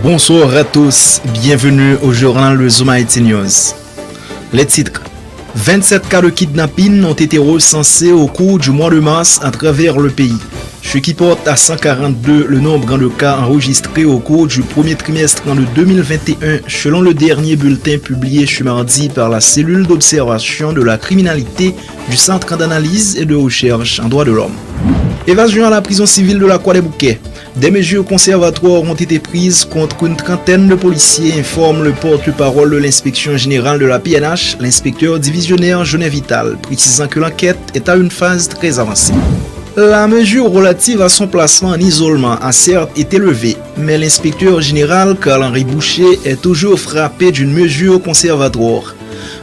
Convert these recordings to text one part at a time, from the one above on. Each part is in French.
Bonsoir à tous, bienvenue au journal Le Zoom Haïti News. Les titres. 27 cas de kidnapping ont été recensés au cours du mois de mars à travers le pays, ce qui porte à 142 le nombre de cas enregistrés au cours du premier trimestre de 2021 selon le dernier bulletin publié ce mardi par la cellule d'observation de la criminalité du Centre d'analyse et de recherche en droits de l'homme. Évasion à la prison civile de la Croix-des-Bouquets. Des mesures conservatoires ont été prises contre une trentaine de policiers, informe le porte-parole de l'inspection générale de la PNH, l'inspecteur divisionnaire Genet Vital, précisant que l'enquête est à une phase très avancée. La mesure relative à son placement en isolement a certes été levée, mais l'inspecteur général Carl-Henri Boucher est toujours frappé d'une mesure conservatoire.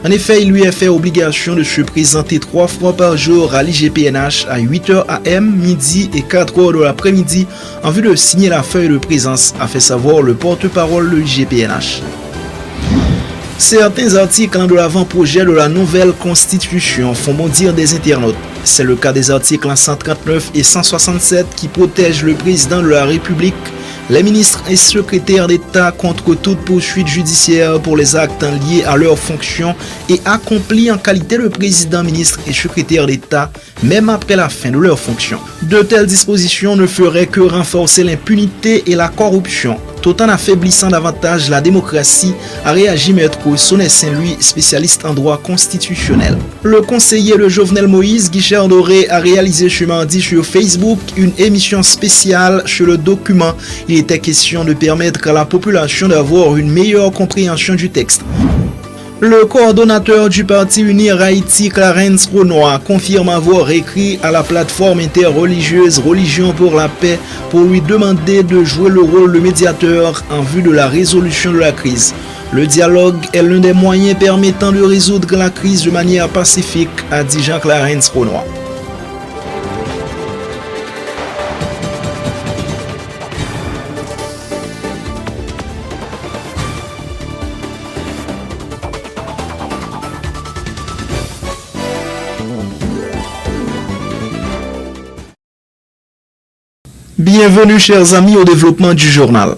En effet, il lui est fait obligation de se présenter 3 fois par jour à l'IGPNH à 8h AM, midi et 4h de l'après-midi en vue de signer la feuille de présence, a fait savoir le porte-parole de l'IGPNH. Certains articles de l'avant-projet de la nouvelle constitution font bondir des internautes. C'est le cas des articles 139 et 167 qui protègent le président de la République, les ministres et secrétaires d'État contre toute poursuite judiciaire pour les actes liés à leurs fonctions et accomplis en qualité de président, ministre et secrétaire d'État, même après la fin de leurs fonctions. De telles dispositions ne feraient que renforcer l'impunité et la corruption, tout en affaiblissant davantage la démocratie, a réagi Maître Sonnet Saint-Louis, spécialiste en droit constitutionnel. Le conseiller de Jovenel Moïse, Guichard Doré, a réalisé ce mardi sur Facebook une émission spéciale sur le document. Il était question de permettre à la population d'avoir une meilleure compréhension du texte. Le coordonnateur du Parti Unir Haïti, Clarence Renoir, confirme avoir écrit à la plateforme interreligieuse Religion pour la paix pour lui demander de jouer le rôle de médiateur en vue de la résolution de la crise. Le dialogue est l'un des moyens permettant de résoudre la crise de manière pacifique, a dit Jean-Clarence Renoir. Bienvenue chers amis au développement du journal.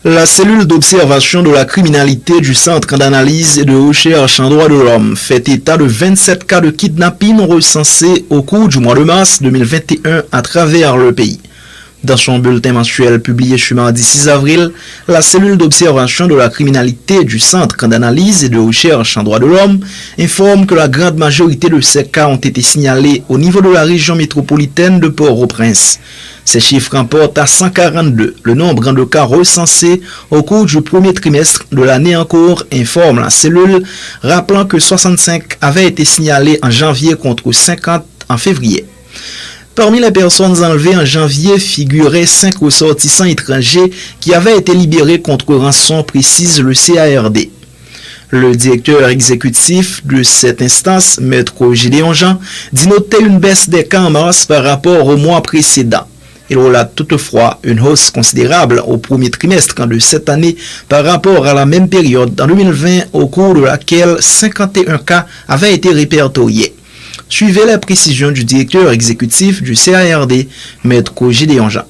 La cellule d'observation de la criminalité du Centre d'analyse et de recherche en droits de l'homme fait état de 27 cas de kidnapping recensés au cours du mois de mars 2021 à travers le pays. Dans son bulletin mensuel publié ce mardi 6 avril, la cellule d'observation de la criminalité du Centre d'analyse et de recherche en droits de l'homme informe que la grande majorité de ces cas ont été signalés au niveau de la région métropolitaine de Port-au-Prince. Ces chiffres rapportent à 142 le nombre de cas recensés au cours du premier trimestre de l'année en cours, informe la cellule, rappelant que 65 avaient été signalés en janvier contre 50 en février. Parmi les personnes enlevées en janvier figuraient 5 ressortissants étrangers qui avaient été libérés contre rançon, précise le CARD. Le directeur exécutif de cette instance, Maître Gédéon Jean, dit noter une baisse des cas en mars par rapport au mois précédent. Il relate toutefois une hausse considérable au premier trimestre de cette année par rapport à la même période en 2020 au cours de laquelle 51 cas avaient été répertoriés. Suivez la précision du directeur exécutif du CARD, Maître Gédéon Jean.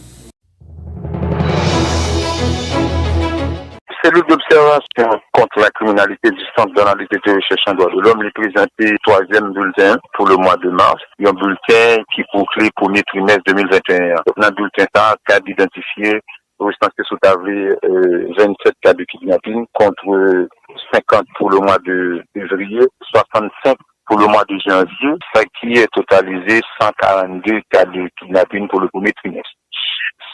Cellule d'observation contre la criminalité du Centre d'analyse et de recherche en droits de l'homme, il présenté 3e bulletin pour le mois de mars. Il y a un bulletin qui boucle le premier trimestre 2021. Dans le bulletin, ça a identifié recensé sous tablé 27 cas de kidnapping contre 50 pour le mois de février, 65 pour le mois de janvier, ce qui est totalisé 142 cas de kidnapping pour le premier trimestre.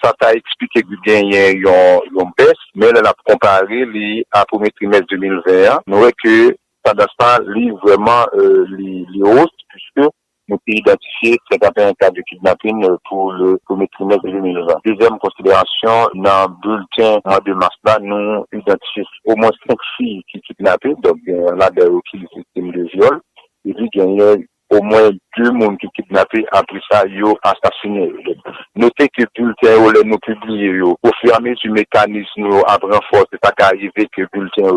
Ça t'a expliqué que gagné une baisse, mais elle a comparé à premier trimestre 2021. Nous voyons que ça vraiment les hausses, puisque nous avons identifié 51 cas de kidnapping pour le premier trimestre 2020. Deuxième considération, dans le bulletin mois de mars, là, nous identifions au moins 5 filles qui kidnappées, donc là, des requis du système de viol. Et puis, il y a au moins 2 personnes qui kidnappées, après ça, ils ont assassiné. Notez que le bulletin, nous publions, au fur et à mesure du mécanisme, après renfort, c'est pas qu'arriver que le bulletin,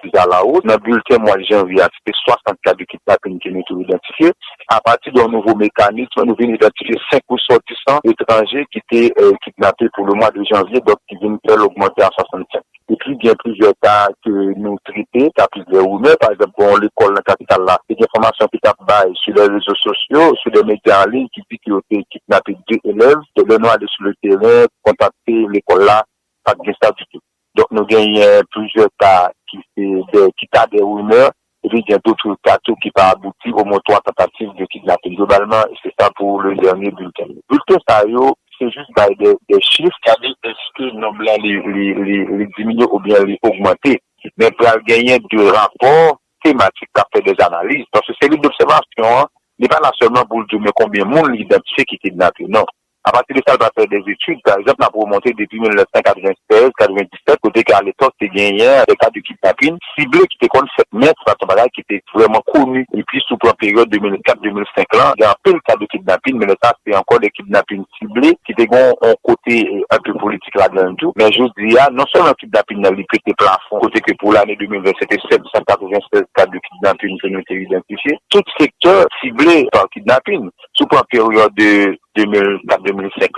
est à la hausse. Dans le bulletin, mois de janvier, c'était 64 de kidnapping qui nous ont identifiés. À partir d'un nouveau mécanisme, nous venons identifier 5 ressortissants étrangers qui étaient kidnappés pour le mois de janvier, donc qui viennent augmenter à 65. Et puis, il y a plusieurs cas que nous traitons, il y a plusieurs rumeurs. Par exemple, bon, l'école dans la capitale là, il y a des informations qui tapent sur les réseaux sociaux, sur les médias en ligne, qui disent qu'il y a kidnappé 2 élèves, de le nom aller sur le terrain, contacter l'école là, pas de ça du tout. Donc, nous gagnons plusieurs cas qui tapent des rumeurs. Et puis, il y a d'autres cas qui pas abouti au moins 3 tentatives de kidnapping. Globalement, c'est ça pour le dernier bulletin. Le bulletin, ça c'est juste des chiffres qui avaient est-ce que le nombre là les diminuer ou bien les augmenter. Mais pour gagner de rapports thématiques à faire des analyses. Parce que c'est livre d'observation, hein, n'est pas là seulement pour dire mais combien de monde l'identifier qui est kidnappé. Non. À partir de ça, on va faire des études. Par exemple, on a remonté depuis 1996, 97, côté qu'à l'époque, c'est gagné des cas de kidnapping ciblés qui étaient comme 7 mètres, c'est un bagage qui était vraiment connu. Et puis, sous la période 2004-2005, là, il y a un peu le cas de kidnapping, mais le cas, c'est encore des kidnappings ciblés qui étaient un côté un peu politique là-dedans tout. Mais je dis, non seulement le kidnapping n'a pas été plafond, côté que pour l'année 2020, c'était 796 cas de kidnapping qui ont été identifiés. Tout secteur ciblé par kidnapping, sous la période de 2004-2005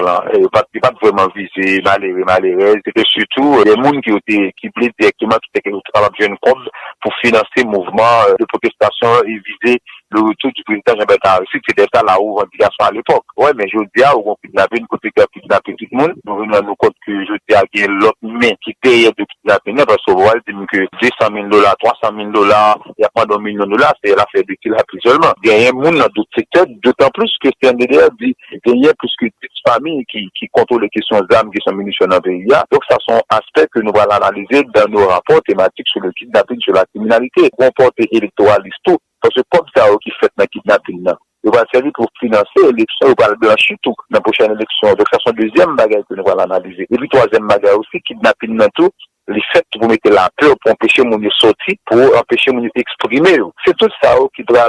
là, pas vraiment visé malheureux, c'était surtout les gens qui plaient directement, qui étaient capables de comme pour financer le mouvement de protestation et viser le retour du président Jean-Bertrand Aristide. C'était ça la revendication à l'époque. Ouais, mais je dis à on kidnappé une côté qui a kidnappé tout le monde. Nous venons à nous compte que je dis à qu'il y a l'autre main qui derrière de kidnapping, parce qu'on voit que $200,000, $300,000, il y a pas d'un million de dollars, c'est l'affaire de kidnapping seulement. Il y a un monde dans d'autres secteurs, d'autant plus que c'est un DDR dit il y a plus que 10 familles qui contrôlent les questions d'armes, qui sont munitions dans le pays. Donc, ça sont aspects que nous allons analyser dans nos rapports thématiques sur le kidnapping, sur la criminalité, comporte électoraliste, tout. Parce que comme ça, qui fait dans le kidnapping, il va servir pour financer l'élection, il va le blanchir tout dans la prochaine élection. Donc, ça sont deuxième bagage que nous allons analyser. Et puis, troisième bagage aussi, kidnapping dans tout. Les faits pour mettre la peur, pour empêcher mon de sortir, pour empêcher mon d'exprimer. C'est tout ça qui doit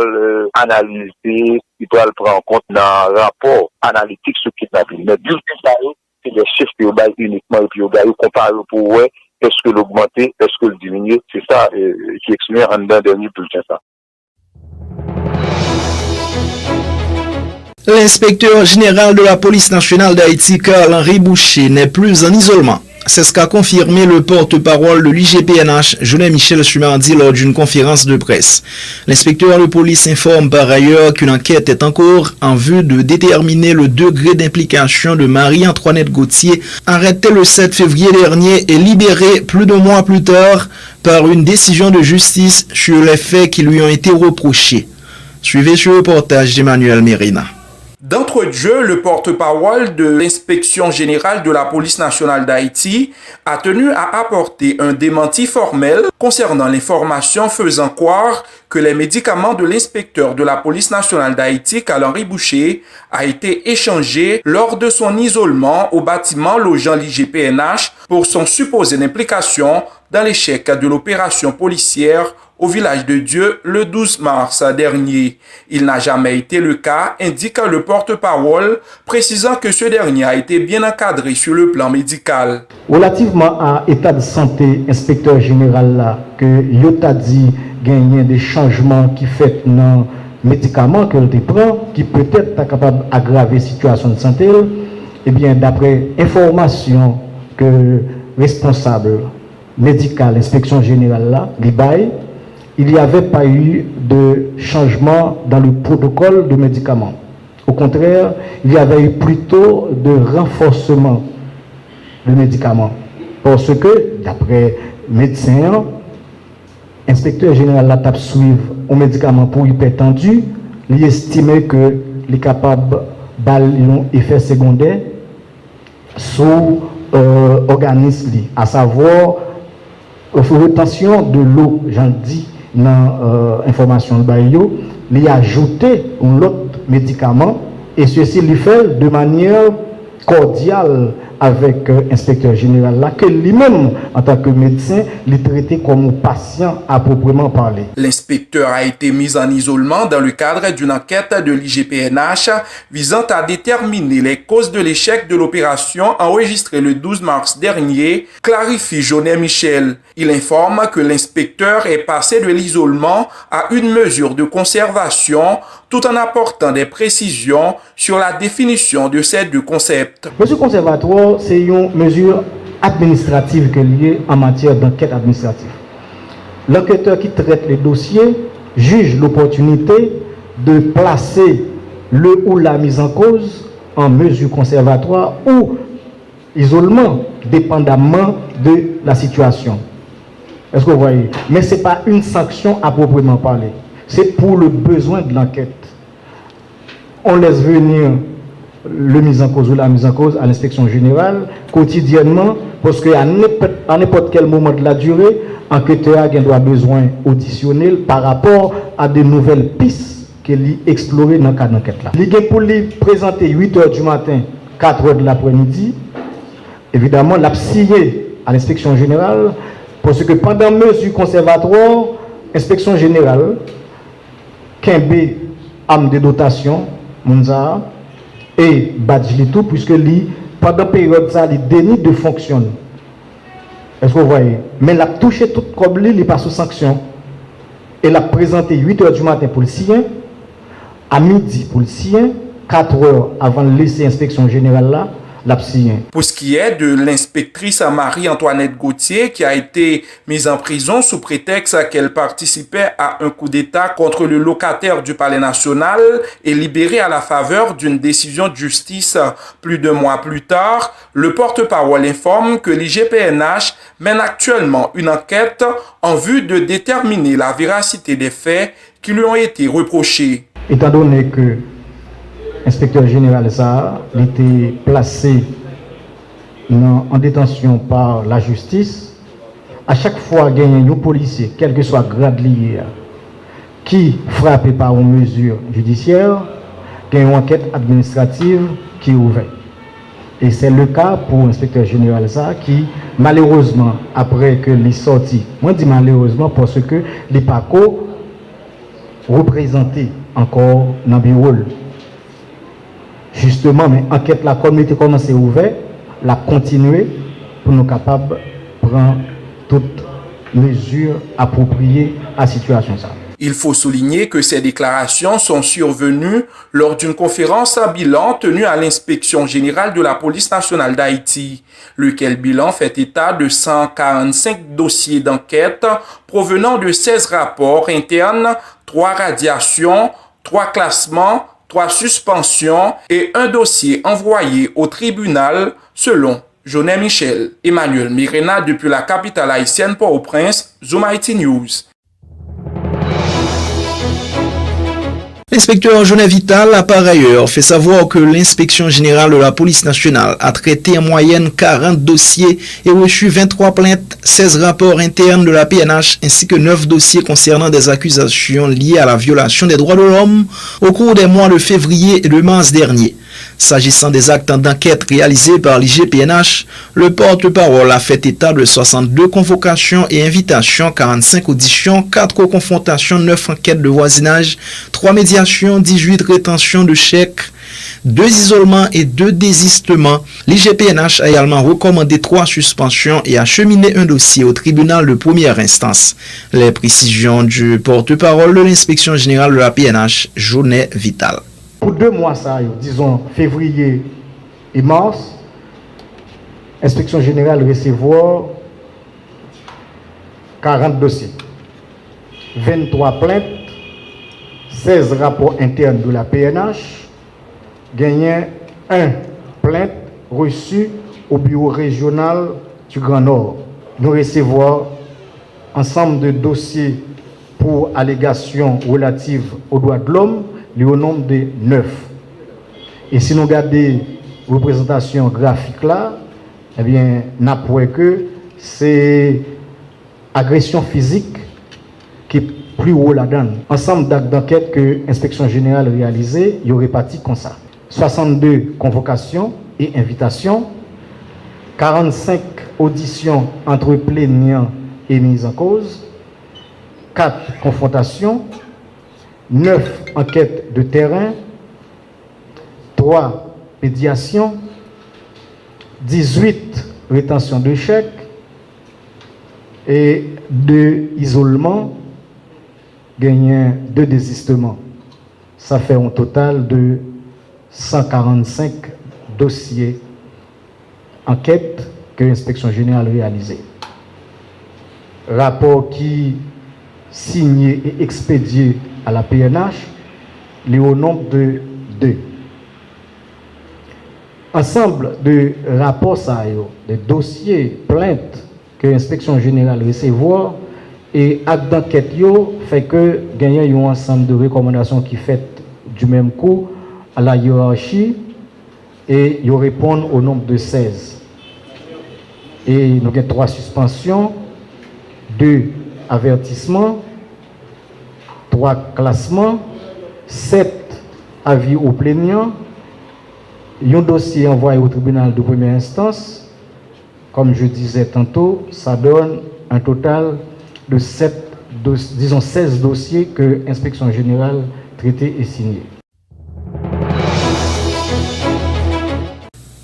analyser, qui doit le prendre en compte dans le rapport analytique sur le kidnapping. Mais bulletin ça, c'est des chiffres qui ont uniquement et puis au gars comparé pour ouais, est-ce que l'augmenter, est-ce que le diminuer, c'est ça qui exprime en un dernier bulletin ça. L'inspecteur général de la police nationale d'Haïti, Karl-Henri Boucher, n'est plus en isolement. C'est ce qu'a confirmé le porte-parole de l'IGPNH, Jonet Michel, ce mardi lors d'une conférence de presse. L'inspecteur de police informe par ailleurs qu'une enquête est en cours en vue de déterminer le degré d'implication de Marie-Antoinette Gauthier, arrêtée le 7 février dernier et libérée plus d'un mois plus tard par une décision de justice sur les faits qui lui ont été reprochés. Suivez ce reportage d'Emmanuel Mérina. D'entre-jeu, le porte-parole de l'inspection générale de la police nationale d'Haïti a tenu à apporter un démenti formel concernant l'information faisant croire que les médicaments de l'inspecteur de la police nationale d'Haïti, Karl-Henri Boucher, a été échangé lors de son isolement au bâtiment logeant l'IGPNH pour son supposée implication dans l'échec de l'opération policière au village de Dieu le 12 mars dernier. Il n'a jamais été le cas, indique le porte-parole, précisant que ce dernier a été bien encadré sur le plan médical. Relativement à l'état de santé, inspecteur général là, que Yota dit gagner des changements qui fait dans médicaments que l'on prend, qui peut-être est capable d'aggraver la situation de santé, eh bien d'après information que responsable médical, inspection générale là, l'IBAI, il n'y avait pas eu de changement dans le protocole de médicaments. Au contraire, il y avait eu plutôt de renforcement de médicaments. Parce que, d'après médecin, inspecteur général la tape suivre un médicament pour hypertendu, il estimait que les capables d'avoir un effet secondaire sur l'organisme, à savoir la rétention de l'eau, j'en dis dans l'information de Bayo, il a ajouté un autre médicament et ceci lui fait de manière cordiale avec l'inspecteur général là, que lui-même, en tant que médecin, il traitait comme un patient à proprement parler. L'inspecteur a été mis en isolement dans le cadre d'une enquête de l'IGPNH visant à déterminer les causes de l'échec de l'opération enregistrée le 12 mars dernier, clarifie Jonet Michel. Il informe que l'inspecteur est passé de l'isolement à une mesure de conservation tout en apportant des précisions sur la définition de ces deux concepts. Mesure conservatoire, c'est une mesure administratives que liées en matière d'enquête administrative. L'enquêteur qui traite les dossiers juge l'opportunité de placer le ou la mise en cause en mesure conservatoire ou isolement, dépendamment de la situation. Est-ce que vous voyez? Mais ce n'est pas une sanction à proprement parler. C'est pour le besoin de l'enquête. On laisse venir le mise en cause ou la mise en cause à l'inspection générale quotidiennement parce qu'à n'importe quel moment de la durée, l'enquêteur a besoin auditionnel par rapport à de nouvelles pistes qu'il a explorées dans le cadre d'enquête. Il a pour lui présenter 8h du matin, 4h de l'après-midi. Évidemment, l'a signé à l'inspection générale parce que pendant mesure conservatoire, inspection générale, Kembe, âme de dotation, Mounza, et Badjlitou, puisque lui, pendant la période, ça, il déni de fonction. Est-ce que vous voyez? Mais il a touché tout comme lui, il n'est pas sous sanction. Et il a présenté 8h du matin pour le sien, à midi pour le sien, 4h avant de laisser l'inspection générale là, Pour ce qui est de l'inspectrice Marie-Antoinette Gauthier qui a été mise en prison sous prétexte qu'elle participait à un coup d'État contre le locataire du Palais national et libérée à la faveur d'une décision de justice plus de mois plus tard, le porte-parole informe que l'IGPNH mène actuellement une enquête en vue de déterminer la véracité des faits qui lui ont été reprochés. Étant donné que l'inspecteur général ça était placé en détention par la justice, à chaque fois qu'il y a un policier, quel que soit le grade lié, qui frappe par une mesure judiciaire, il y a une enquête administrative qui est ouverte. Et c'est le cas pour l'inspecteur général ça qui, malheureusement, après que les sorties, moi je dis malheureusement parce que les PACO représentés encore dans le bureau. Justement, mais enquête la comme était commencé ouvert, la continuer pour nous capables de prendre toutes mesures appropriées à la situation. Il faut souligner que ces déclarations sont survenues lors d'une conférence à bilan tenue à l'inspection générale de la police nationale d'Haïti, lequel bilan fait état de 145 dossiers d'enquête provenant de 16 rapports internes, 3 radiations, 3 classements, 3 suspensions et un dossier envoyé au tribunal selon Jonet Michel. Emmanuel Mirena depuis la capitale haïtienne Port-au-Prince, Zoom Haïti News. L'inspecteur Jonet Vital a par ailleurs fait savoir que l'inspection générale de la police nationale a traité en moyenne 40 dossiers et reçu 23 plaintes, 16 rapports internes de la PNH ainsi que 9 dossiers concernant des accusations liées à la violation des droits de l'homme au cours des mois de février et de mars dernier. S'agissant des actes d'enquête réalisés par l'IGPNH, le porte-parole a fait état de 62 convocations et invitations, 45 auditions, 4 confrontations, 9 enquêtes de voisinage, 3 médiations, 18 rétentions de chèques, 2 isolements et 2 désistements. L'IGPNH a également recommandé 3 suspensions et acheminé un dossier au tribunal de première instance. Les précisions du porte-parole de l'inspection générale de la PNH, Jonet Vital. Pour 2 mois, ça, disons février et mars, l'inspection générale recevoir 40 dossiers, 23 plaintes, 16 rapports internes de la PNH, gagné 1 plainte reçue au bureau régional du Grand Nord. Nous recevons ensemble de dossiers pour allégations relatives aux droits de l'homme, au nombre de 9. Et si nous regardons la représentation graphique là, eh bien, nous avons que c'est agression physique qui est plus haut là-dedans. Ensemble d'actes d'enquête que l'inspection générale a réalisé, il y aurait parti comme ça. 62 convocations et invitations, 45 auditions entre plaignants et mises en cause, 4 confrontations, 9 enquêtes de terrain, 3 médiations, 18 rétentions de chèques et 2 isolements, gagnant 2 désistements. Ça fait un total de 145 dossiers, enquêtes que l'inspection générale réalisait. Rapport qui signé et expédié à la PNH, il est au nombre de 2. Ensemble de rapports, des dossiers, plaintes que l'inspection générale recevoir et acte d'enquête fait que gagner un ensemble de recommandations qui fait du même coup à la hiérarchie et ils répondent au nombre de 16. Et nous avons 3 suspensions, 2 avertissements, 3 classements, 7 avis aux plaignants, un dossier envoyé au tribunal de première instance. Comme je disais tantôt, ça donne un total de 16 dossiers que l'inspection générale traité et signé.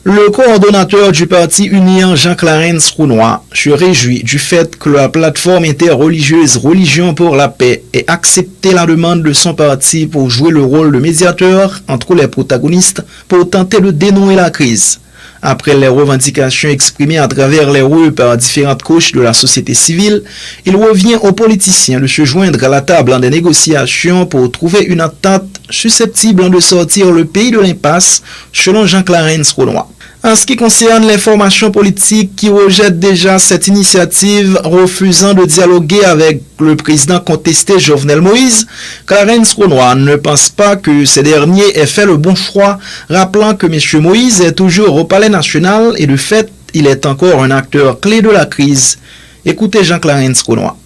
Le coordonnateur du parti Union, Jean-Clarence Rounois, se réjouit du fait que la plateforme interreligieuse Religion pour la paix ait accepté la demande de son parti pour jouer le rôle de médiateur entre les protagonistes pour tenter de dénouer la crise. Après les revendications exprimées à travers les rues par différentes couches de la société civile, il revient aux politiciens de se joindre à la table des négociations pour trouver une entente susceptible de sortir le pays de l'impasse, selon Jean-Clarence Rounois. En ce qui concerne les formations politiques qui rejettent déjà cette initiative, refusant de dialoguer avec le président contesté Jovenel Moïse, Clarence Rounois ne pense pas que ces derniers aient fait le bon choix, rappelant que M. Moïse est toujours au Palais national et de fait, il est encore un acteur clé de la crise. Écoutez Jean-Clarence Rounois.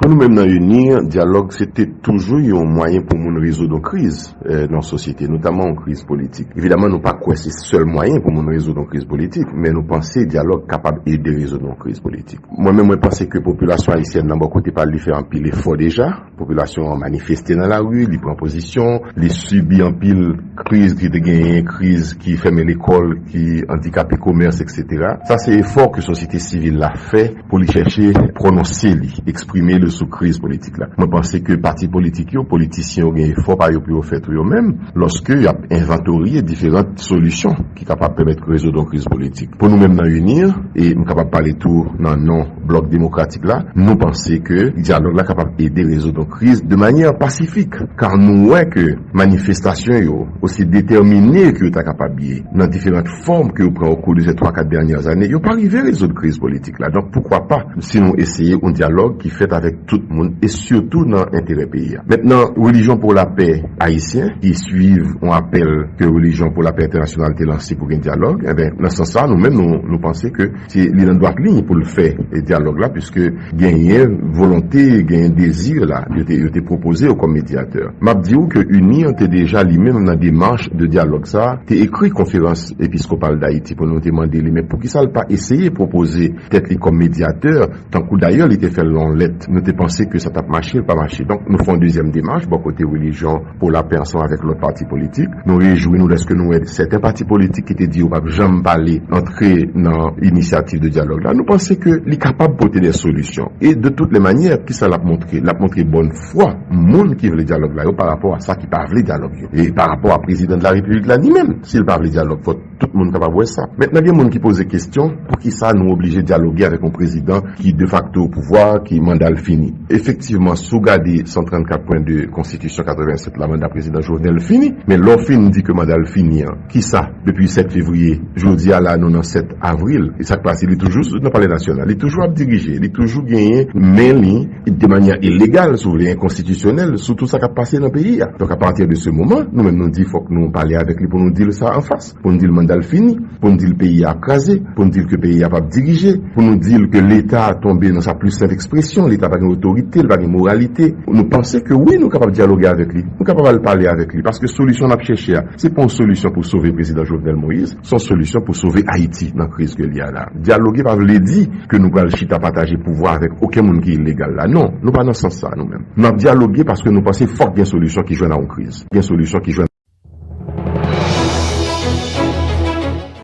Pour nous-mêmes dans l'Union, dialogue, c'était toujours un moyen pour nous résoudre une crise dans la société, notamment une crise politique. Évidemment, nous pas quoi c'est le seul moyen pour nous résoudre une crise politique, mais nous pensons dialogue capable d'aider à résoudre une crise politique. Moi-même, je pense que la population haïtienne, d'un bon côté, pas lui faire un pile effort déjà. La population a manifesté dans la rue, il prend position, il subit un pile crise qui a gagné, crise qui ferme l'école, qui handicape le commerce, etc. Ça, c'est l'effort que la société civile a fait pour lui chercher, prononcer, exprimer le sous crise politique là. Moi pense que parti politique yo politiciens ont un effort par yo pour faire eux même lorsque y a inventorié différentes solutions qui capable permettre de résoudre une crise politique. Pour nous même dans unir et nous capable parler tout dans non bloc démocratique là, nous pensons que dialogue là capable aider résoudre une crise de manière pacifique car nous voyons que manifestation yo aussi déterminées que tu capable dans différentes formes que vous prenez au cours de ces 3-4 dernières années, yo pas arrivé à résoudre crise politique là. Donc pourquoi pas si nous essayons un dialogue qui fait avec tout le monde et surtout dans l'intérêt pays. Maintenant, Religion pour la paix haïtien qui suivent un appel que Religion pour la paix internationale a lancé pour un dialogue, eh bien, dans ce sens-là, nous-mêmes, nous pensons que c'est l'île en droite ligne pour le faire, le dialogue là, puisque gagner volonté, gagner désir là, il était proposé comme médiateur. M'a dit que Uni était déjà lui-même dans la démarche de dialogue ça, t'es écrit conférence épiscopale d'Haïti pour nous demander, mais pour qui ça n'a pas essayé de proposer peut-être comme médiateur, tant que d'ailleurs il était fait long lettre, nous t'es pensé que ça t'a marché ou pas marché. Donc, nous faisons une deuxième démarche, bon côté Religion pour la paix ensemble avec l'autre parti politique. Nous réjouissons de ce que nous avons certains partis politiques qui étaient dit, on va jamais parler, entrer dans l'initiative de dialogue là. Nous pensons que les capables de porter des solutions. Et de toutes les manières, qui ça l'a montré? L'a montré bonne foi, monde qui veut le dialogue là, par rapport à ça qui parle le dialogue. Et par rapport à président de la République là, ni même, s'il parle le dialogue, faut tout le monde capable de voir ça. Maintenant, il y a des gens qui posent des questions, pour qui ça nous oblige de dialoguer avec un président qui de facto au pouvoir, qui mandat fini. Effectivement, sous garder 134 points de Constitution 87, la mandat président Jovenel fini, mais l'OFIN dit que mandat fini, qui ça, depuis 7 février, jeudi à la non 7 avril, et ça passe, il est toujours dans le palais national, il est toujours à diriger, il est toujours gagné, mais de manière illégale, sous les inconstitutionnels, sur tout ça qui a passé dans le pays. Donc à partir de ce moment, nous-mêmes nous dit, faut que nous parlions avec lui pour nous dire ça en face, pour nous dire le mandat fini, pour nous dire le pays a crasé, pour nous dire que le pays a pas dirigé, pour nous dire que l'État a tombé dans sa plus simple expression, l'État n'a pas autorité, il n'a pas de moralité. Nous pensons que oui, nous sommes capables de dialoguer avec lui, nous sommes capables de parler avec lui, parce que solution qu'on a cherché, c'est pas une solution pour sauver le président Jovenel Moïse, c'est une solution pour sauver Haïti dans la crise qu'il y a là. Dialoguer pas veut dire que nous allons chita partager pouvoir avec aucun monde qui est illégal là. Non, nous pas dans ce sens ça nous-mêmes. Nous avons dialogué parce que nous pensons fort qu'il y a une solution qui joue dans une crise. Il y a une solution qui joue.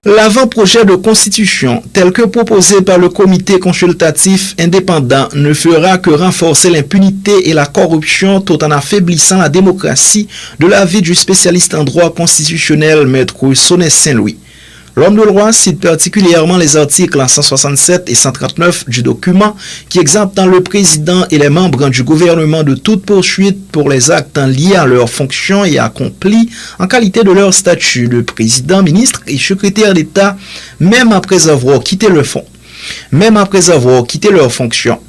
L'avant-projet de constitution, tel que proposé par le comité consultatif indépendant, ne fera que renforcer l'impunité et la corruption tout en affaiblissant la démocratie, de l'avis du spécialiste en droit constitutionnel Maître Sonnet Saint-Louis. L'homme de loi cite particulièrement les articles 167 et 139 du document qui exemptent le président et les membres du gouvernement de toute poursuite pour les actes liés à leurs fonctions et accomplis en qualité de leur statut de président, ministre et secrétaire d'État, même après avoir quitté le fonds. Même après avoir quitté leurs fonctions.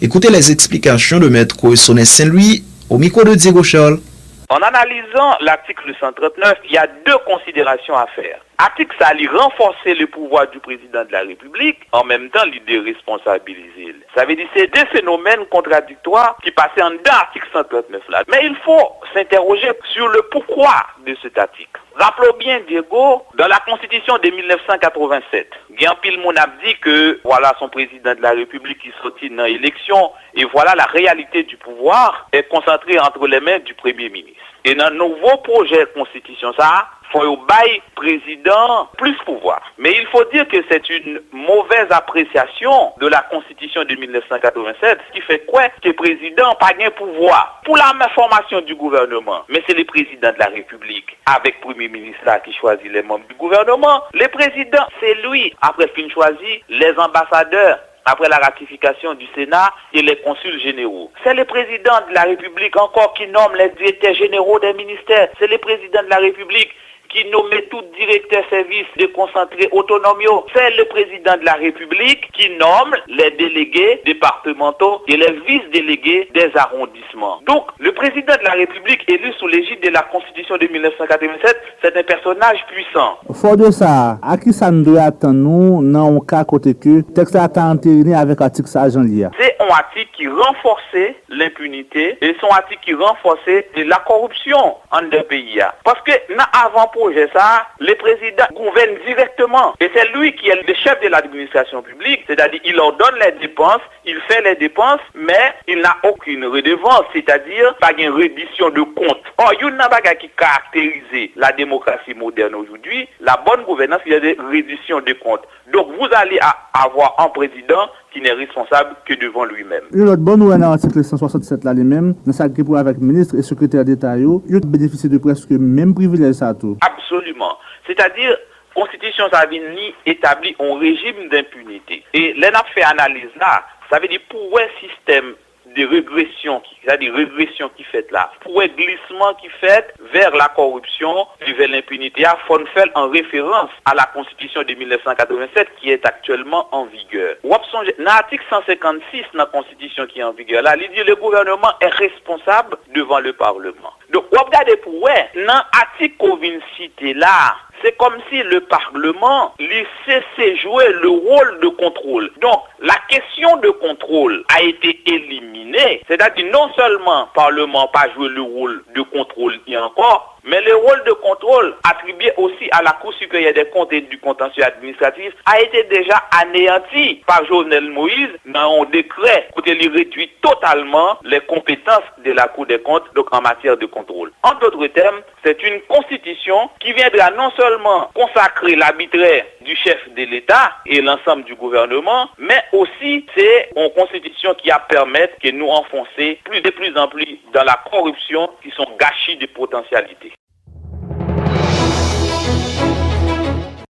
Écoutez les explications de Maître Sonnet Saint-Louis au micro de Diego Charles. En analysant l'article 139, il y a deux considérations à faire. Article ça lui renforcer le pouvoir du président de la République, en même temps lui déresponsabiliser. Ça veut dire c'est deux phénomènes contradictoires qui passaient en deux articles 139 là. Mais il faut s'interroger sur le pourquoi de cet article. Rappelons bien, Diego, dans la Constitution de 1987, Guillaume Moun a dit que voilà son président de la République qui sortit dans l'élection et voilà la réalité du pouvoir est concentrée entre les mains du Premier ministre. Et dans le nouveau projet de Constitution, ça, il faut bailler président plus pouvoir. Mais il faut dire que c'est une mauvaise appréciation de la Constitution de 1987, ce qui fait quoi que le président n'a pas de pouvoir pour la formation du gouvernement. Mais c'est le président de la République, avec le Premier ministre là, qui choisit les membres du gouvernement. Le président, c'est lui, après qu'il choisit les ambassadeurs, après la ratification du Sénat et les consuls généraux. C'est le président de la République encore qui nomme les directeurs généraux des ministères. C'est le président de la République qui nomme tout directeur service déconcentré autonome. C'est le président de la République qui nomme les délégués départementaux et les vice-délégués des arrondissements. Donc, le président de la République élu sous l'égide de la Constitution de 1987, c'est un personnage puissant. Fort de ça, à qui ça nous doit attendre nous dans un cas côté que texte a entériné avec l'article ça Jean-Lia. C'est un article qui renforçait l'impunité et son article qui renforçait la corruption en deux pays. Parce que avant projet ça, le président gouverne directement. Et c'est lui qui est le chef de l'administration publique, c'est-à-dire il ordonne les dépenses, il fait les dépenses, mais il n'a aucune redevance, c'est-à-dire pas une reddition de comptes. Or, il y a une chose qui caractérise la démocratie moderne aujourd'hui, la bonne gouvernance, il y a des redditions de comptes. Donc vous allez avoir un président qui n'est responsable que devant lui-même. L'autre bonne nouvelle dans l'article 167 là lui-même, dans sa pour avec ministre et secrétaire d'État, il bénéficie de presque même privilège ça tout. Absolument. C'est-à-dire Constitution ça vient établir un régime d'impunité. Et là n'a fait analyse là, ça veut dire pour un système de régression, c'est-à-dire régression qui fait là, pour un glissement qui fait vers la corruption et vers l'impunité, il faut faire en référence à la Constitution de 1987 qui est actuellement en vigueur. Dans l'article 156 de la Constitution qui est en vigueur, là, il dit que le gouvernement est responsable devant le Parlement. Donc, regardez pour dans l'article qu'on vient de citer là, c'est comme si le Parlement laissait jouer le rôle de contrôle. Donc, la question de contrôle a été éliminée. C'est-à-dire non seulement le Parlement n'a pas joué le rôle de contrôle et encore, mais le rôle de contrôle attribué aussi à la Cour supérieure des comptes et du contentieux administratif a été déjà anéanti par Jovenel Moïse dans un décret où il réduit totalement les compétences de la Cour des comptes donc en matière de contrôle. En d'autres termes, c'est une constitution qui viendra non seulement consacrer l'arbitraire du chef de l'État et l'ensemble du gouvernement, mais aussi c'est une constitution qui a permettre que nous enfoncer de plus en plus dans la corruption qui sont gâchis de potentialités.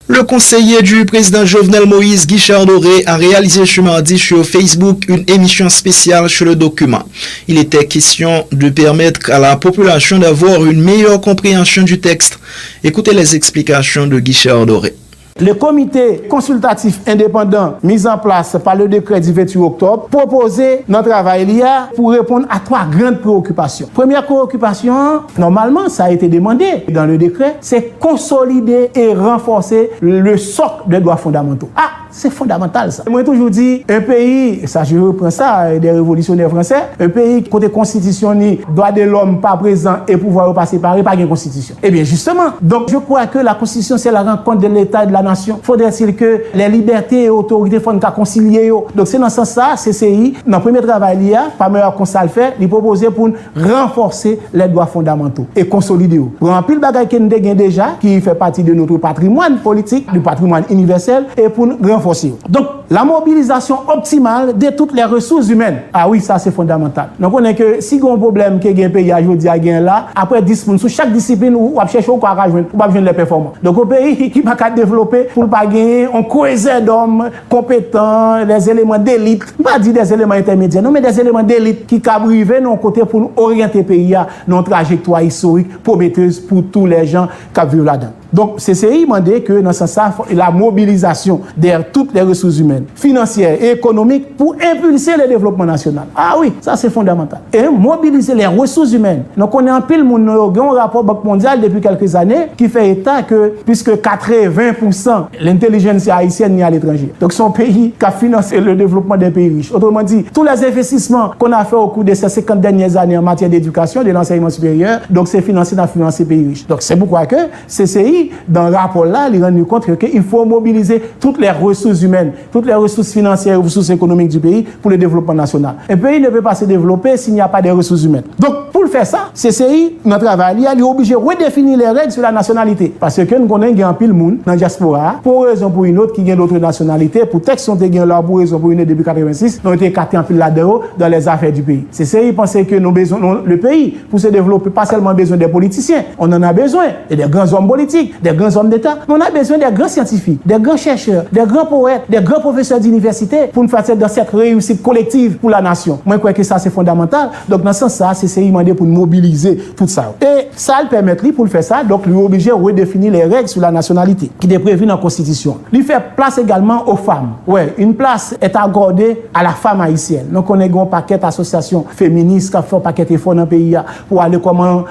Le conseiller du président Jovenel Moïse, Guichard Doré, a réalisé ce mardi sur Facebook une émission spéciale sur le document. Il était question de permettre à la population d'avoir une meilleure compréhension du texte. Écoutez les explications de Guichard Doré. Le comité consultatif indépendant mis en place par le décret du 28 octobre proposé dans le travail l'IA pour répondre à trois grandes préoccupations. Première préoccupation, normalement ça a été demandé dans le décret, c'est consolider et renforcer le socle des droits fondamentaux. Ah, c'est fondamental ça. Moi toujours dit, un pays, ça je reprends ça des révolutionnaires français, un pays côté constitution ni droit de l'homme pas présent et pouvoir pas séparé, pas une constitution. Eh bien justement, donc je crois que la constitution c'est la rencontre de l'État et de la nation. Faudrait-il que les libertés et autorités font qu'à concilier. Donc c'est dans ce sens ça, CCI, dans le premier travail l'IA, pas meilleur qu'on ça le fait, il proposait pour renforcer les droits fondamentaux et consolider. Pour un pile bagage que nous avons déjà, qui fait partie de notre patrimoine politique, du patrimoine universel, et pour renforcer. Donc la mobilisation optimale de toutes les ressources humaines. Ah oui, ça c'est fondamental. Donc on est que si on a un problème que un pays aujourd'hui a gagné là, après 10 personnes sur chaque discipline ou chercher ou quoi rejoindre pour pas joindre les performances. Donc un pays qui pas qu'à développer pour pas gagner un cohésion d'hommes compétents, des éléments d'élite, pas dire des éléments intermédiaires, non mais des éléments d'élite qui capable arriver dans côté pour orienter le pays dans une trajectoire historique prometteuse pour tous les gens qui vivent là-dedans. Donc, CCI m'a dit que dans ce sens, la mobilisation de toutes les ressources humaines, financières et économiques pour impulser le développement national. Ah oui, ça c'est fondamental. Et mobiliser les ressources humaines. Donc, on est en pile, on a un rapport Banque mondiale depuis quelques années qui fait état que puisque 80% l'intelligence haïtienne est à l'étranger. Donc, son pays qui a financé le développement des pays riches. Autrement dit, tous les investissements qu'on a fait au cours de ces 50 dernières années en matière d'éducation, de l'enseignement supérieur, donc c'est financé dans les pays riches. Donc, c'est pourquoi que CCI dans le rapport-là, il rend compte qu'il faut mobiliser toutes les ressources humaines, toutes les ressources financières et ressources économiques du pays pour le développement national. Un pays ne peut pas se développer s'il n'y a pas de ressources humaines. Donc, pour faire ça, CCI, notre travail, il est obligé de redéfinir les règles sur la nationalité. Parce que nous connaissons un pile monde dans la diaspora, pour une raison ou pour une autre, qui a d'autres nationalités, pour texte sont là pour raison ou pour une autre depuis 1986, nous avons été écartés en pile là-dedans dans les affaires du pays. CCI pensait que nous besoin, le pays, pour se développer, pas seulement besoin des politiciens, on en a besoin, et des grands hommes politiques, des grands hommes d'État. On a besoin des grands scientifiques, des grands chercheurs, des grands poètes, des grands professeurs d'université pour nous faire dans cette réussite collective pour la nation. Moi, je crois que ça, c'est fondamental. Donc, dans ce sens-là, c'est demandé pour mobiliser tout ça. Et ça, le permet, pour le faire ça, donc, lui obligé de redéfinir les règles sur la nationalité qui est prévue dans la Constitution. Lui fait place également aux femmes. Ouais, une place est accordée à la femme haïtienne. Donc, on a un paquet d'associations féministes qui font un paquet d'efforts dans le pays pour aller comment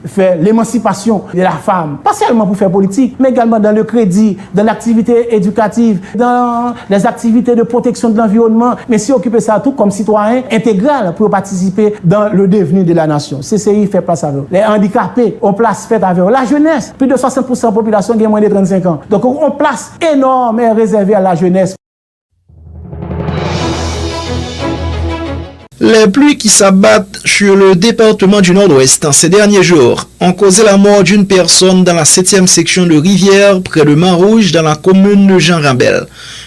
faire l'émancipation de la femme. Pas seulement pour faire politique, mais également dans le crédit, dans l'activité éducative, dans les activités de protection de l'environnement, mais si occuper ça tout comme citoyen intégral pour participer dans le devenir de la nation. CCI fait place avec eux. Les handicapés ont place faite avec eux. La jeunesse, plus de 60% de la population qui a moins de 35 ans. Donc on place énorme et réservée à la jeunesse. Les pluies qui s'abattent sur le département du Nord-Ouest en ces derniers jours ont causé la mort d'une personne dans la 7e section de Rivière, près de Montrouge, dans la commune de Jean-Rambel.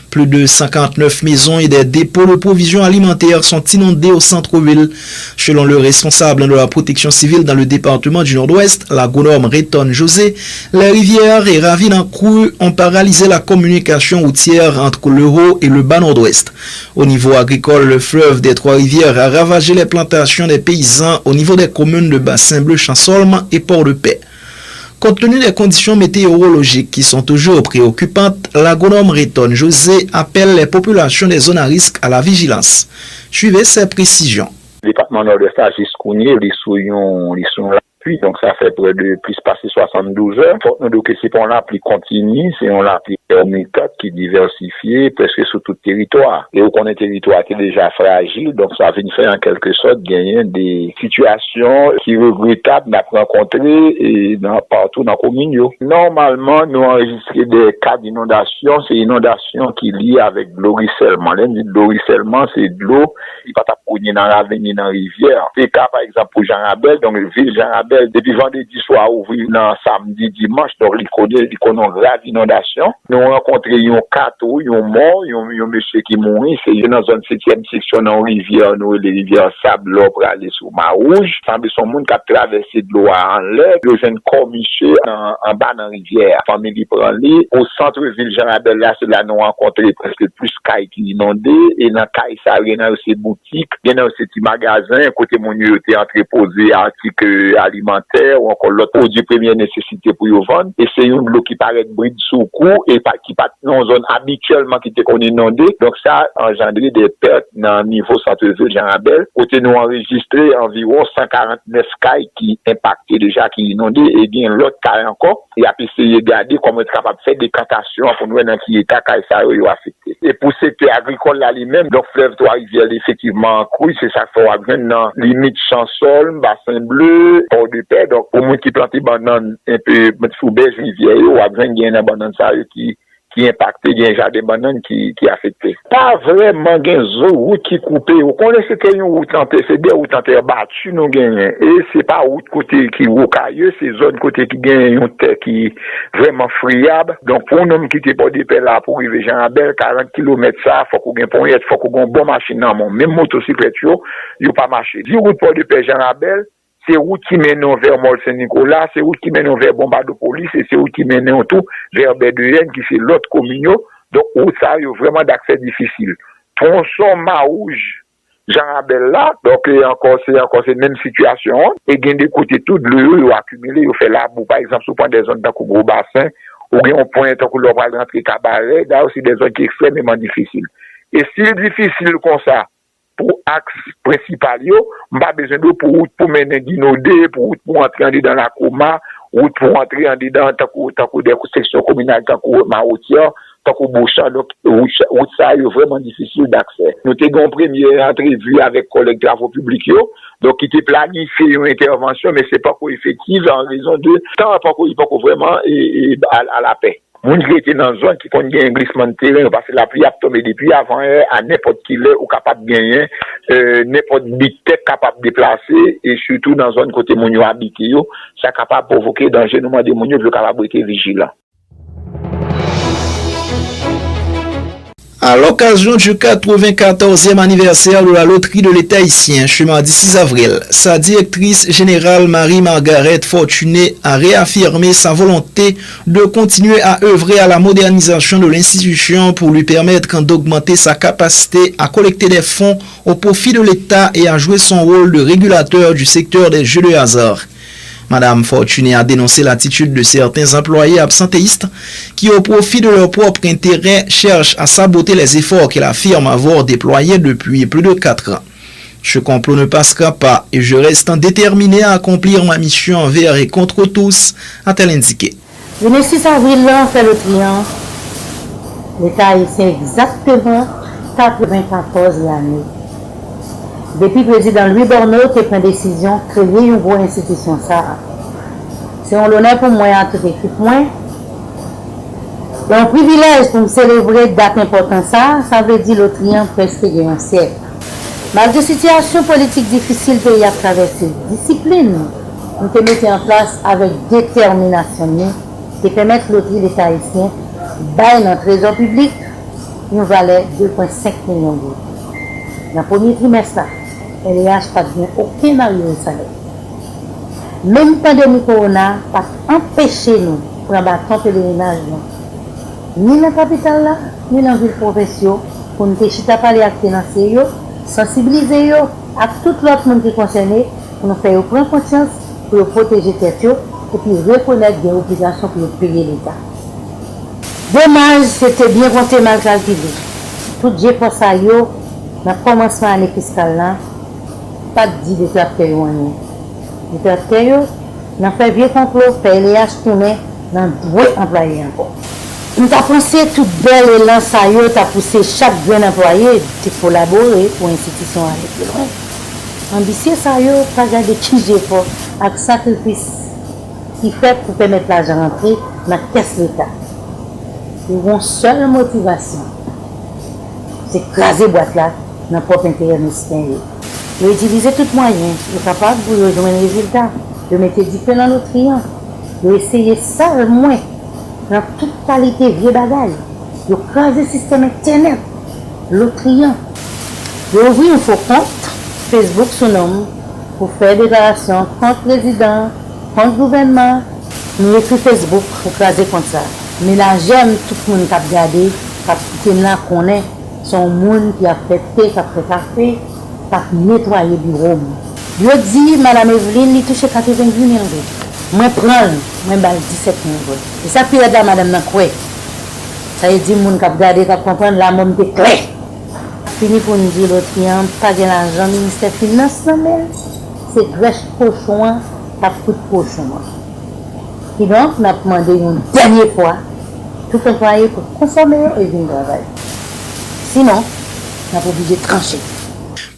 Plus de 59 maisons et des dépôts de provisions alimentaires sont inondés au centre-ville. Selon le responsable de la protection civile dans le département du Nord-Ouest, l'agronome Réton José, les rivières et ravines en crue ont paralysé la communication routière entre le Haut et le bas Nord-Ouest. Au niveau agricole, le fleuve des Trois-Rivières a ravagé les plantations des paysans au niveau des communes de Bassin-Bleu, Chansolme et Port-de-Paix. Compte tenu des conditions météorologiques qui sont toujours préoccupantes, l'agronome Réton José appelle les populations des zones à risque à la vigilance. Suivez ces précisions. Le département nord-ouest a jusqu'au ils sont là. Donc ça fait près de plus passer 72 heures. Donc c'est pour l'appli continue, c'est on l'appli méthode qui diversifiée presque sur tout le territoire. Et où on est territoire qui est déjà fragile, donc ça vient faire en quelque sorte gagner des situations qui regrettables à rencontrer et partout dans la commune. Normalement, nous enregistrons des cas d'inondation, c'est inondation qui lie avec de l'eau ruissellement. Le ruissellement, c'est de l'eau qui va t'apprendre dans la ravine, dans la rivière. C'est le cas par exemple pour Jean-Rabel, donc la ville Jean-Rabel depuis vendredi soir ouvert dans samedi dimanche donc il connaît une grave inondation. Nous rencontré un cateau, un mort, un monsieur qui mourit, c'est dans zone 7e section dans rivière nous les rivières Sable pour aller sur Montrouge. Semble son monde qui a traversé de l'eau en l'air, le jeune corps monsieur en bas dans rivière. Famille prend lui au centre-ville Jean-Rabel là c'est là nous rencontré presque plus caille qui inondé et dans caille ça il y a aussi boutique, il y a aussi petit magasin côté mon était entreposé articles alimentaires ou encore l'autre produit première nécessité pour y vendre et c'est une l'eau qui paraît bride sous cou et qui pas dans zone habituellement qui était qu'on inondé donc ça a engendré des pertes dans le niveau centre-ville Jean-Rabel côté nous enregistré environ 149 cailles qui impactaient déjà qui inondé et bien l'autre caille encore et a essayé de garder comment être capable de faire des cantations pour nous dans qui état caille ça est affecté et pour ce secteur agricole là lui-même donc fleuve Trois-Rivières effectivement en crue c'est ça qu'on va venir dans limite Chansolme Bassin-Bleu Port-de-Paix donc pour moi qui plante banane un peu sous berge rivière ou a besoin gagner une banane ça qui qui impacté, il y a un jardin banane qui affecté. Pas vraiment une route qui coupée. On connaît que une route en terre, c'est des routes en terre battue, nous gagnons. Et c'est pas route côté qui rocailleux, c'est zone côté qui gagne une terre qui vraiment friable. Donc, pour nous qui t'es pas des là pour arriver Jean Abel, 40 km ça, faut qu'on gagne pour y être, faut qu'on gagne une bonne machine dans mon. Même motocyclette, yo pas marché. 10 routes pour de paix Jean Abel, c'est route qui mène vers Mol Saint-Nicolas, c'est route qui mène vers Bombardopolis, et c'est route qui mène tout vers Bédouin, qui c'est l'autre commune. Donc, route ça, il y a vraiment d'accès difficile. Tronçon Marouge, Jean-Abel là, donc, c'est encore cette même situation. Et il y a des côtés tout de l'eau, ils ont accumulé, ils ont fait la boue, par exemple, sur des zones d'un gros bassin, ou bien on pointe tant que l'on va rentrer cabaret, là aussi des zones qui sont extrêmement difficiles. Et si c'est difficile comme ça, pour axe principal yo, m'pas besoin de pour route pour mener Guinodé, pour route pour entrer dans la Coma, route pour entrer en dedans tant que des sections communales tant que Marotière, tant que Bouchan, donc route ça est vraiment difficile d'accès. Nous avons une première entrevue avec collègues travaux publics yo, donc qui était planifié une intervention mais c'est pas effective en raison de temps pas vraiment à la paix. Moun qui était dans une zone qui connaît un glissement de terrain parce que la pluie a tombé depuis avant à n'importe qui l'heure ou capable de gagner n'importe big tech capable de déplacer et surtout dans une zone côté moun yo habité yo ça capable de provoquer danger nous demander moun yo capable être vigilant. À l'occasion du 94e anniversaire de la loterie de l'État haïtien, ce mardi 6 avril, sa directrice générale Marie-Margaret Fortuné a réaffirmé sa volonté de continuer à œuvrer à la modernisation de l'institution pour lui permettre d'augmenter sa capacité à collecter des fonds au profit de l'État et à jouer son rôle de régulateur du secteur des jeux de hasard. Madame Fortuné a dénoncé l'attitude de certains employés absentéistes qui, au profit de leur propre intérêt, cherchent à saboter les efforts qu'elle affirme avoir déployés depuis plus de 4 ans. Ce complot ne passera pas et je reste déterminé à accomplir ma mission envers et contre tous, a-t-elle indiqué. Le 6 avril, on fait le triomphe. L'État haïtien exactement 94 l'année. Depuis le président Louis Borneau qui a pris décision de créer une grosse institution. C'est un honneur pour moi à toute l'équipe. C'est un privilège pour me célébrer une date importante. Ça veut dire le triomphe presque un siècle. Malgré la situation politique difficile que a traversée, discipline, nous te mettons en place avec détermination qui permettre l'État haïtien bailler notre trésor public une valeur de 2,5 millions d'euros. Dans le premier trimestre, LH n'a pas donné aucun arrière de salaire. Même pandémie corona n'a pas empêché nous pour un bâton pèlerinage, ni dans la capitale, ni dans la ville professionnelle, pour nous parler avec les financiers, sensibiliser à tout l'autre monde qui est concerné, pour nous faire prendre conscience, pour protéger les têtes et puis reconnaître des obligations pour payer l'État. Dommage, c'était bien compté, mal calculé. Tout Dieu pour ça, dans le commencement de l'année fiscale, pas de 10 détracteurs. Les détracteurs, dans le vieux complot, PLH tourné dans 2 employés encore. Nous avons pensé tout bel élan, ça y est, a poussé chaque jeune employé de collaborer pour l'institution à aller plus loin. Ambitieux, ça y est, pas garder qui j'ai fort, avec sacrifice qui fait pour permettre l'argent rentrer dans la caisse de l'État. Ils ont une seule motivation, c'est écraser boîte là dans le propre intérêt citoyen. Ils utilisent tout moyen, ils sont capables de rejoindre un résultat, de mettre du pain dans notre triomphe, de essayer ça le moins, dans toute qualité vieux bagaille, de craser le système internet, le triomphe, de ouvrir un faux compte Facebook sous nom pour faire des déclarations contre le président, contre le gouvernement, nous écrit Facebook pour craser contre ça. Mais là, j'aime tout le monde qui a regardé, qui a connaît, son monde qui a fait thé, qui a fait café, qui a nettoyé le bureau. Je dis, Madame Evelyne, il touche 88 000 euros. Moi, je prends, moi, je 17 000 euros. Et ça, puis là, Madame Nankoué. Ça veut dire, les gens qui a regardé, qui a compris, la môme de clé. Fini pour nous dire, l'autre, il n'y a pas de l'argent, le ministère des Finances, mais c'est Grèche Pochon, qui a pris de Pochon. Et donc, on a demandé une dernière fois, tout employé pour consommer et venir travailler. Sinon, on a obligé de trancher.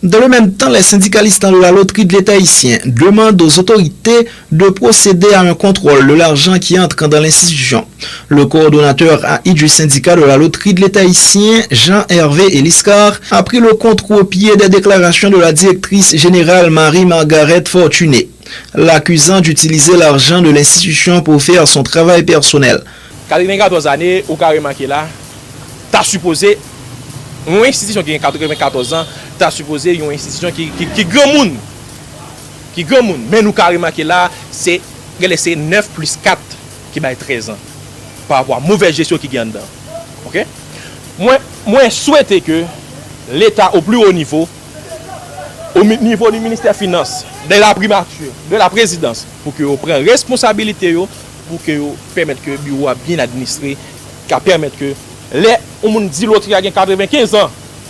Dans le même temps, les syndicalistes de la loterie de l'État haïtien demandent aux autorités de procéder à un contrôle de l'argent qui entre dans l'institution. Le coordonnateur AI du syndicat de la loterie de l'État haïtien, Jean-Hervé Eliscar, a pris le contre-pied des déclarations de la directrice générale Marie-Margaret Fortuné, l'accusant d'utiliser l'argent de l'institution pour faire son travail personnel. 94 années, au carrément qui est là, t'as supposé une institution qui a 94 ans, t'as supposé une institution qui grand monde. Qui grand monde. Mais nous carrément qui est là, c'est 9 plus 4 qui va 13 ans. Par rapport à mauvaise gestion qui gagne dedans. OK? Moi souhaite que l'État au plus haut niveau, au niveau du ministère des Finances, de la primature, de la présidence, pour que vous preniez responsabilité, pour que vous permettez que le bureau bien administré, qui permettre que on dit l'autre il a 95 ans,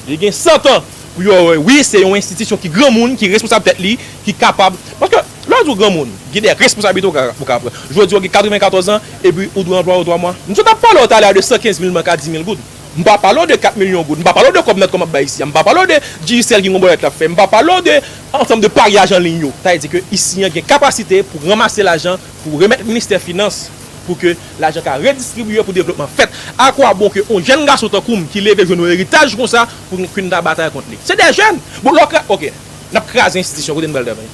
il a 100 ans. Oui, c'est une institution qui est grand monde, qui est responsable peut-être lui, qui est capable. Parce que l'autre grand monde, il y a des responsabilités pour capable. Je dis qu'il a 94 ans et puis il doit employer 3 mois. Nous ne sommes pas là au salaire de 115 000 à 10 000 gouttes. Je ne parle pas de 4 millions de gouttes. Je ne parle pas de comme notre comme ici. Je ne parle pas de JCL qui a fait. Je ne parle pas de ensemble de pariage en ligne. C'est-à-dire que ici il y a une capacité pour ramasser l'argent, pour remettre le ministère des Finances, pour que l'argent soit redistribué pour le développement. Fait à quoi bon que un jeune garçon qui lève un héritage comme ça pour une bataille contre lui. C'est des jeunes. Bon, ok, nous avons créé une institution pour une belle devenir.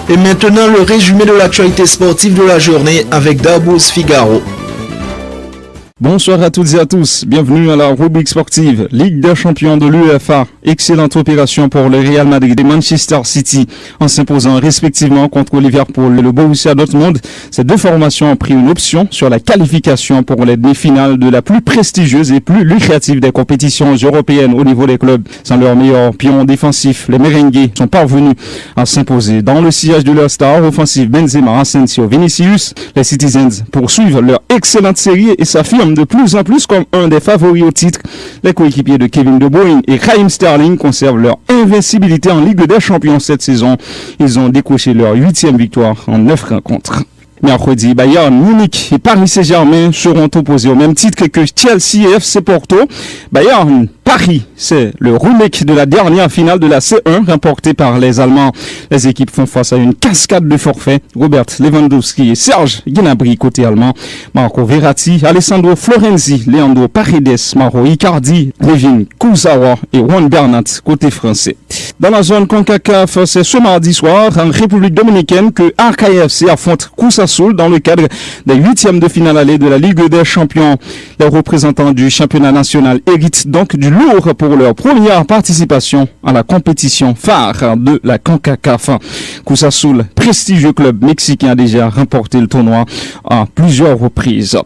Et maintenant, le résumé de l'actualité sportive de la journée avec Darbouz Figaro. Bonsoir à toutes et à tous, bienvenue à la rubrique sportive. Ligue des champions de l'UEFA, excellente opération pour le Real Madrid et Manchester City en s'imposant respectivement contre Liverpool et le Borussia Dortmund. Ces deux formations ont pris une option sur la qualification pour les demi-finales de la plus prestigieuse et plus lucrative des compétitions européennes au niveau des clubs. Sans leur meilleur pion défensif, les merengues sont parvenus à s'imposer. Dans le sillage de leur star offensive Benzema, Asensio, Vinicius, les Citizens poursuivent leur excellente série et s'affirment de plus en plus comme un des favoris au titre. Les coéquipiers de Kevin De Bruyne et Raheem Sterling conservent leur invincibilité en Ligue des Champions cette saison. Ils ont décroché leur 8e victoire en 9 rencontres. Mercredi, Bayern Munich et Paris Saint-Germain seront opposés au même titre que Chelsea et FC Porto. Bayern Paris, c'est le remake de la dernière finale de la C1 remportée par les Allemands. Les équipes font face à une cascade de forfaits. Robert Lewandowski et Serge Gnabry côté allemand, Marco Verratti, Alessandro Florenzi, Leandro Paredes, Mauro Icardi, Levin Kurzawa et Juan Bernat côté français. Dans la zone CONCACAF, c'est ce mardi soir en République dominicaine que RKFC affronte Cruz Azul dans le cadre des 8e de finale aller de la Ligue des Champions. Les représentants du championnat national héritent donc du lourd pour leur première participation à la compétition phare de la CONCACAF. Cruz Azul, prestigieux club mexicain, a déjà remporté le tournoi à plusieurs reprises.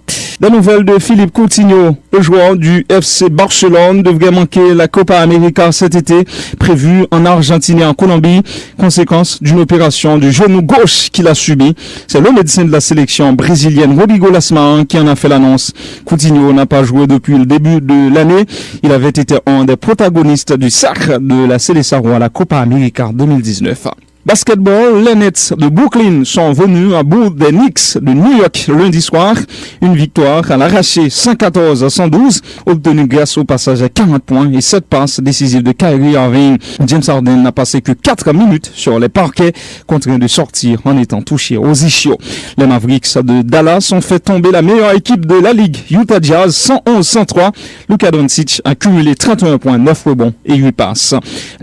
Des nouvelles de Philippe Coutinho, le joueur du FC Barcelone, devrait manquer la Copa América cet été, prévue en Argentine et en Colombie, conséquence d'une opération du genou gauche qu'il a subi. C'est le médecin de la sélection brésilienne Rodrigo Lasman qui en a fait l'annonce. Coutinho n'a pas joué depuis le début de l'année. Il avait été un des protagonistes du sacre de la Seleção à la Copa América 2019. Basketball, les Nets de Brooklyn sont venus à bout des Knicks de New York lundi soir. Une victoire à l'arraché 114-112, obtenue grâce au passage à 40 points et 7 passes décisives de Kyrie Irving. James Harden n'a passé que 4 minutes sur les parquets, contraint de sortir en étant touché aux ischios. Les Mavericks de Dallas ont fait tomber la meilleure équipe de la ligue, Utah Jazz, 111-103. Luka Doncic a cumulé 31 points, 9 rebonds et 8 passes.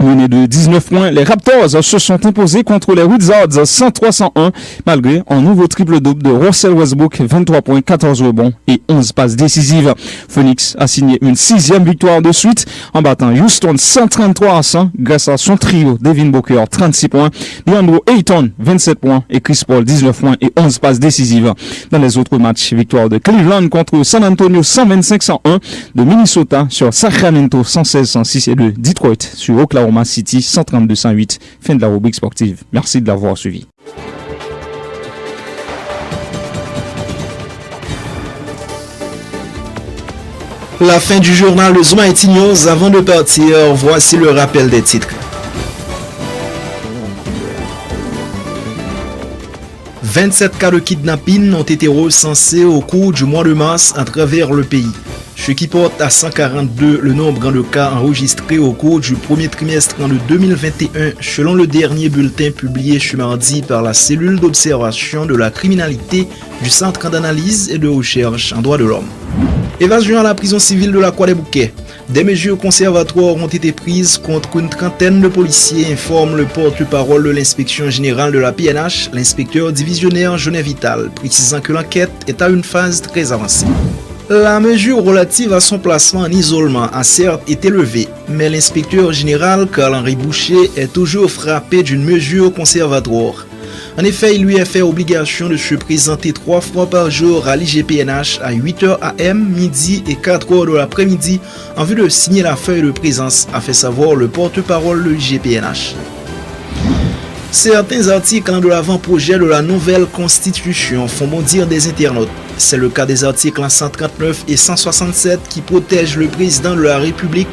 Menés de 19 points, les Raptors se sont imposés contre les Wizards 103-101 malgré un nouveau triple-double de Russell Westbrook, 23 points, 14 rebonds et 11 passes décisives. Phoenix a signé une 6e victoire de suite en battant Houston 133-100 grâce à son trio Devin Booker 36 points, DeAndre Ayton 27 points et Chris Paul 19 points et 11 passes décisives. Dans les autres matchs, victoire de Cleveland contre San Antonio 125-101, de Minnesota sur Sacramento 116-106 et de Detroit sur Oklahoma City 132-108. Fin de la rubrique sportive. Merci de l'avoir suivi. La fin du journal de Zoom IT News. Avant de partir, voici le rappel des titres. 27 cas de kidnapping ont été recensés au cours du mois de mars à travers le pays, ce qui porte à 142 le nombre de cas enregistrés au cours du premier trimestre de 2021 selon le dernier bulletin publié ce mardi par la cellule d'observation de la criminalité du Centre d'analyse et de recherche en droits de l'homme. Évasion à la prison civile de la Croix-des-Bouquets. Des mesures conservatoires ont été prises contre une trentaine de policiers, informe le porte-parole de l'inspection générale de la PNH, l'inspecteur divisionnaire Genet Vital, précisant que l'enquête est à une phase très avancée. La mesure relative à son placement en isolement a certes été levée, mais l'inspecteur général Carl-Henri Boucher est toujours frappé d'une mesure conservatoire. En effet, il lui est fait obligation de se présenter 3 fois par jour à l'IGPNH à 8h AM, midi et 4h de l'après-midi en vue de signer la feuille de présence, a fait savoir le porte-parole de l'IGPNH. Certains articles de l'avant-projet de la nouvelle constitution font bondir des internautes. C'est le cas des articles 139 et 167 qui protègent le président de la République,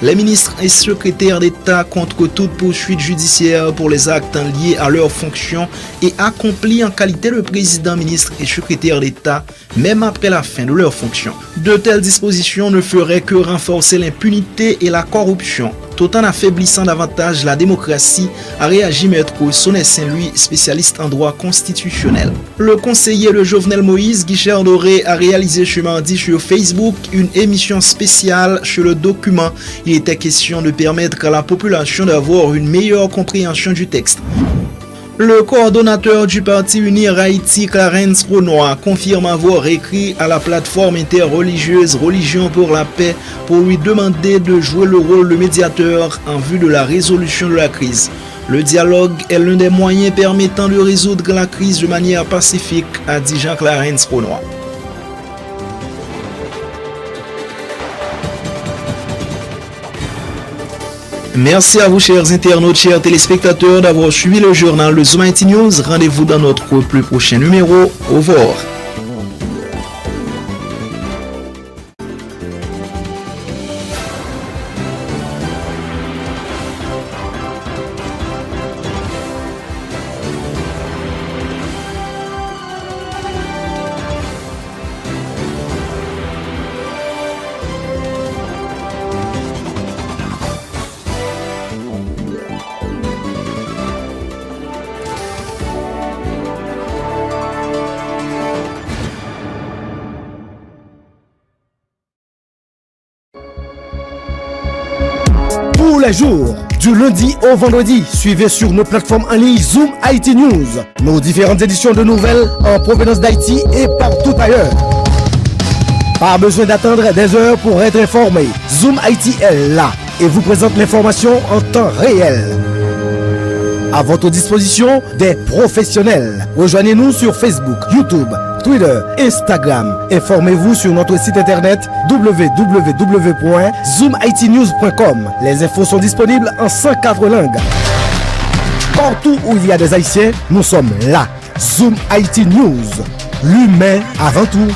les ministres et secrétaires d'État contre toute poursuite judiciaire pour les actes liés à leurs fonctions et accomplis en qualité de président, ministre et secrétaire d'État, même après la fin de leurs fonctions. De telles dispositions ne feraient que renforcer l'impunité et la corruption, tout en affaiblissant davantage la démocratie, a réagi Maître Sonnet Saint-Louis, spécialiste en droit constitutionnel. Le conseiller de Jovenel Moïse, Guichard Doré, a réalisé ce mardi sur Facebook une émission spéciale sur le document. Il était question de permettre à la population d'avoir une meilleure compréhension du texte. Le coordonnateur du Parti Unir Haïti, Clarence Renoir, confirme avoir écrit à la plateforme interreligieuse Religion pour la paix pour lui demander de jouer le rôle de médiateur en vue de la résolution de la crise. Le dialogue est l'un des moyens permettant de résoudre la crise de manière pacifique, a dit Jean-Clarence Renoir. Merci à vous, chers internautes, chers téléspectateurs, d'avoir suivi le journal de Zoom IT News. Rendez-vous dans notre plus prochain numéro. Au revoir. Tous les jours, du lundi au vendredi, suivez sur nos plateformes en ligne Zoom IT News, nos différentes éditions de nouvelles en provenance d'Haïti et partout ailleurs. Pas besoin d'attendre des heures pour être informé. Zoom IT est là et vous présente l'information en temps réel. À votre disposition, des professionnels. Rejoignez-nous sur Facebook, YouTube, Twitter, Instagram. Informez-vous sur notre site internet www.zoomitnews.com. Les infos sont disponibles en 104 langues. Partout où il y a des Haïtiens, nous sommes là. Zoom IT News. L'humain avant tout.